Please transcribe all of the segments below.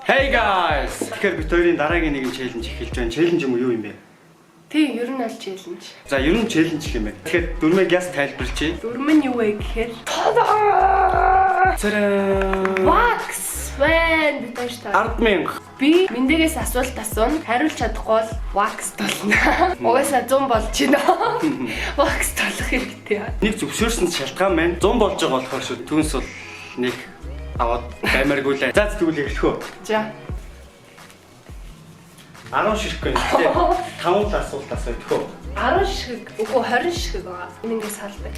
Hey guys! Тэгэхээр бид хоёрын дараагийн нэгэн челленж эхэлж байна. Челленж юм уу юу юм бэ? Тийм, ер нь аль челленж. За, ер нь челленж гэх юм бэ. Тэгэхээр дөрмийг яс тайлбарлачи. Дөрөв нь юу вэ гэхээр wax band гэж та. 10,000. Би Миндэгээс асуулт асууна. Хариулж чадахгүй бол wax толно. Угаасаа 100 болж байна. Wax толох хэрэгтэй. Нэг зөвшөөрсөн шалтгаан маань 100 болж байгаа болохоор шүү. Түүнээс бол нэг аваад баймаргуулаа. За тэгвэл эхлэхөө. За. 10 ширхэг байна. Тэгээ 5 л асуулт асуух. 10 ширхэг, үгүй 20 ширхэг байгаа. Энийг салбай.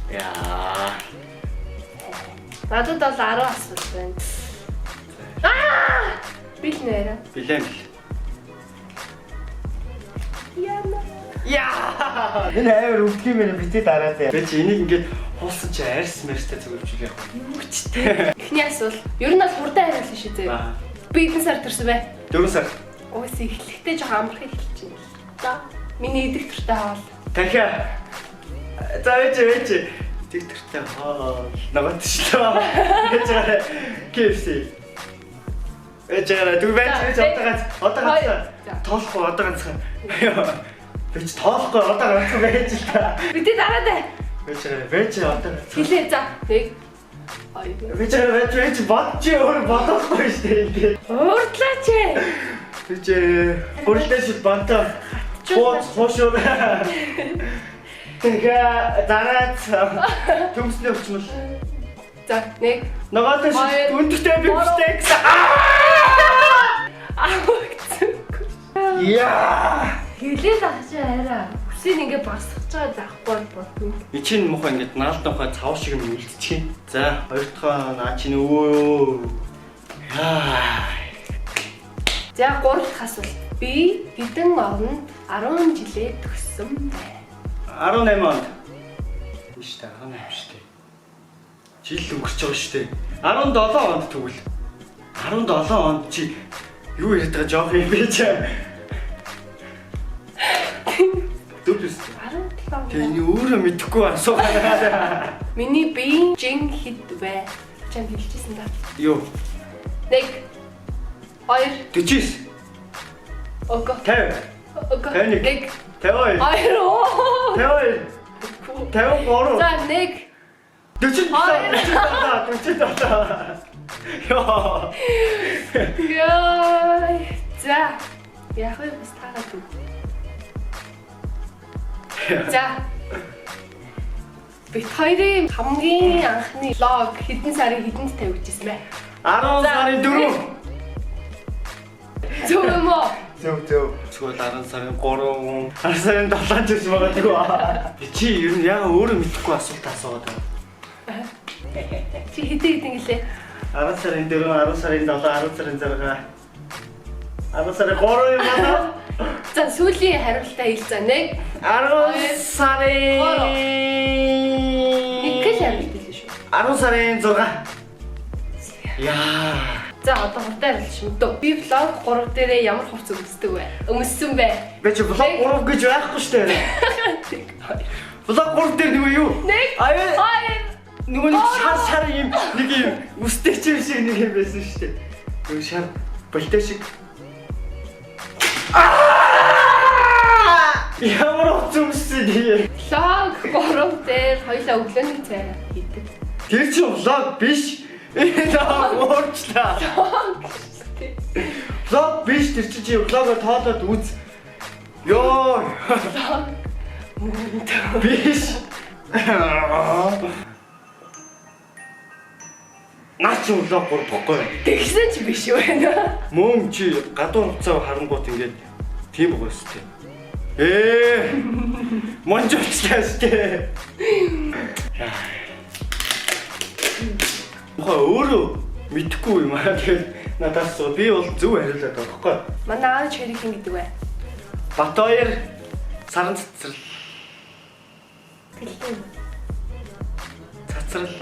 Яа. Надад бол 10 асуулт байна. Бил нэрэ. Билээ бил. Яна. Яа! Энэ амар өвдөх юм байна. Битээ дараад яа. Би чи энийг ингээд хуулсан чи арьс мэрстэй зөвлөж яах вэ? Мөчтэй. Эхний асуулт. Ер нь бол хурдан хариулсан шүү дээ. Би хэдэн сар төрсөн бэ? 4 сар. Уус эхлэхдээ жоохон амархан эхэлж байна. За. Миний идэх төртэй хаал. Дахиад. За вэж. Идэх төртэй хаал. Нагад шүү. Гэж байгаа. KFC. Эжээрэ дүвэж одоо тоолохгүй одоо ганцхан. Бич тоолохгүй одоо ганцхан байж л та. Бидний дараа даа. Вэж одоо Хэлээ за. Нэг. Вэж бодчих өөр бодохгүй шүү дээ. Уурдлаач. Вэж бүрэлдэш бантаа. Хоошоо. Тэгээ дараад төмсний өчмөл. За, нэг. Ноготой өндөртэй би биштэй гэсэн. Яа! Хэлээ дагчаа арай. Хүсийг ингээ басгаж байгаа захгүй бодно. И чинь мохоо ингээд наалтанхай цав шиг юм үлдчихээн. За, хоёр дахь наа чинь өвөө. Яа. За, гурав дахь асуулт. Би хэдэн онд 10 жилээ төгссөн бэ? 18 онд. Биш та 18 шүү дээ. Жил өнгөрч байгаа шүү дээ. 17 онд тэгвэл. 17 онд чи юу яриад байгаа жоох юм бэ чам? Дөрөвс. 17 онд. Тэний өөрөө мэдэхгүй асуугаа. Миний биеийн жин хэд вэ? Чам хэлчихсэн да. Юу? 1 2 49. Ого. 50. Ого. 51. 52. 2 53. За, 1 47. Яа. Яй. За. Яг нь бас таагаад үү. За. Бид хоёрын хамгийн анхны лог хэдэн сарын хэдэнд тавьчихсан бэ? 10 сарын 4. Зөв юм уу? Зөв. Зүгээр 10 сарын 3, 10 сарын 7 ч байсан байгаа. Би чи ер нь яа өөрөө мэдэхгүй асуулт асуугаад байна. Чи хэдэн гэлээ? 10 сарын 4, 10 сарын 7, 10 сарын 6. 10 сарын 3 юм байна. За, сүүлийн хариултаа хэл за. 1 10 сарын Нэг л хариулт хэлээ шүү. 10 сарын 6. Яа. За, одоо хурдан хариулт шимдөө. Би влог 3 дээрээ ямар хувц өмсдөг вэ? Өмссөн бэ? Би чи влог 3 гэж байхгүй шүү дээ. Влог 3 дээр нэг юу? 1 2 Нөгөө нэг шар юм нэг юм үстэй ч юм шиг нэг юм байсан шүү дээ. Нөгөө шар болтой шиг. Ямар утсамсдаг юм. Влог 3 дээр хоёлаа өглөөний цай хийдэг. Тэр чинь влог биш. Энэ уурчлаа. Влог биш тэр чинь влогоо тоолоод үз. Йоо. Биш. Наач влог гурбахгүй. Тэгсэн ч биш үү нэ. Мөн чи гадуур хуцаа харангуут ингээд тийм байгаа шүү дээ. Монжочлаа шүү дээ. Мохоо өөрөө мэдэхгүй юм аа тэгэл надаас би бол зөв хариулаад байгаа байхгүй. Манай аав чирийг хин гэдэг вэ? Батбаяр саран цацрал. Тэлтэй. Цацрал.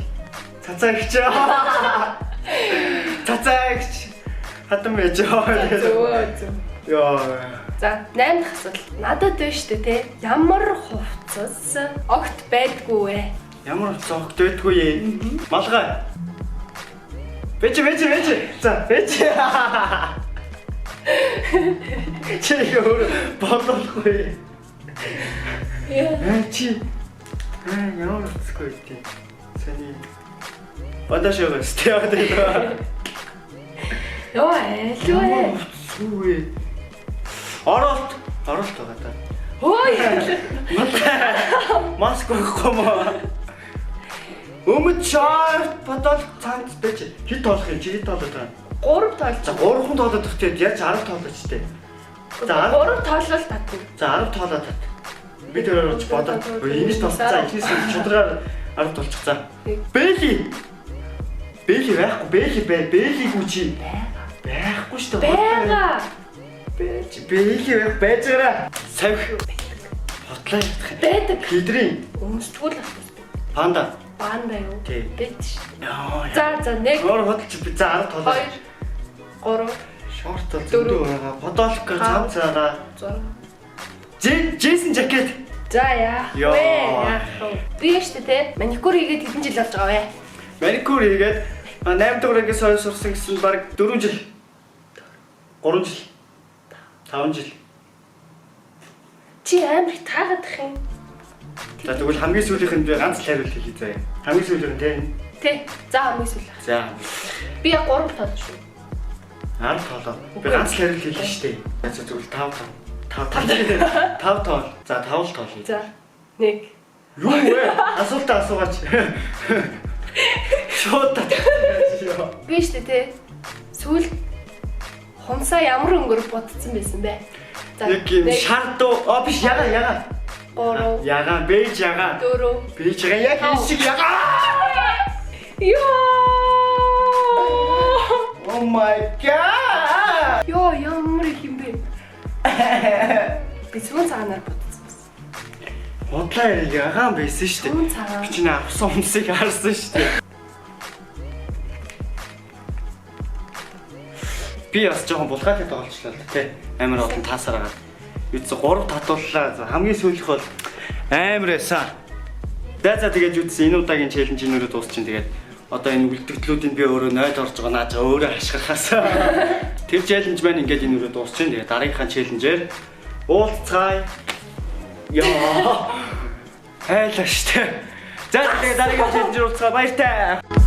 Цацаагч. Цацаагч. Хатан байж байгаа. Зөв. Яа. За, 8 дахь асуулт. Надад байна шүү дээ, те. Ямар хувцас огт байдгүй вэ? Ямар цогт байдгүй ээ. Малгай. Бэж. За, бэж. Чи өөр бодлохгүй. Чи. Ямар утсгүй дээ. Сани. Бадашгаа стэйдээ. Йоо элвэ. Сүвэ. Оролт байгаа та. Ой. Маск өгөхгүй. Өмд чарт бодол цаанд бэж. Хит тоолох юм чи хит тоолоод байгаа. 3 тоолж. За 3 тоолоод өгчээд яаж 10 тоолооч тээ. За 3 тоолол татна. За 10 тоолоод тат. Би тэрээр ч бодоод ингэж тосцоо ихнээс чудраар 10 толчих. За. Бэли байхгүй. Бэли гүчи. Байхгүй шүү дээ. Бага. Бэли байжгаа. Савх. Хотлоо ятах. Байдаг. Хидрийн. Өмсдгүүл Панда. баанда юу? Тий. Бэж. Яа. За 1 Өөр хөдөлж би за 10 тоолоо. 2 3 Шорт зөндөө байгаа. Подолк цав цаараа. 6 Джейсон жакет. За яах Яа. вэ? Би штэ те маникюр хийгээд хэдэн жил болж байгаа вэ? Маникюр хийгээд 8 дугаар ангиас хойш сурсан гэсэн баг 4 жил. 3 жил. 5 жил. Чи амар их таагаадах юм. За тэгвэл хамгийн сүүлийнх нь би ганц л хариулт хийе заяа. Хамгийн сүүлийнх нь тийм. Тэ. За хамгийн сүүл. За. Би 3 тоолж шүү. 10 тоолоо. Би ганц л хариулт хийлээ шүү дээ. За тэгвэл 5 тоол. За 5 л тоол хий. За 1 Юу вэ? Асуултаа асуугач. Шууд. би штэ те сүүл хумсаа ямар өнгөөр бодсон байсан бэ? За Нэг юм шардуу. Биш яга. 3 Яга бэж яга. 4 Бэж яга яг энэ шиг яга. Ёо! Oh my god. Ёо ямар их юм бэ? Би сүүн цагаанаар бодсон. Бодлоо яриг ягаан байсан шүү дээ. Сүүн цагаан. Би чинь авсан хүмүүсийг харсан шүү дээ. Би бас жоохон булгаатай тоглолчлаа л тий. Амар олон таасаар агаад. Бид 3 татууллаа. Хамгийн сүүлийнх бол амар байсан. За тэгээд үтсэн энэ удаагийн челленж энүүрээ дуусчин тэгээд одоо энэ үлдэгдлүүдийг би өөрөө 0 орж байгаа наажаа өөрөө хашгирахаас. Тэр челленж маань ингээд энүүрээ дуусчин. Тэгээд дараагийнхаа челленжээр уулзцай. Яа. Хайлаа штэ. За тэгээд дараагийн челленжээр уулзцай баяртай.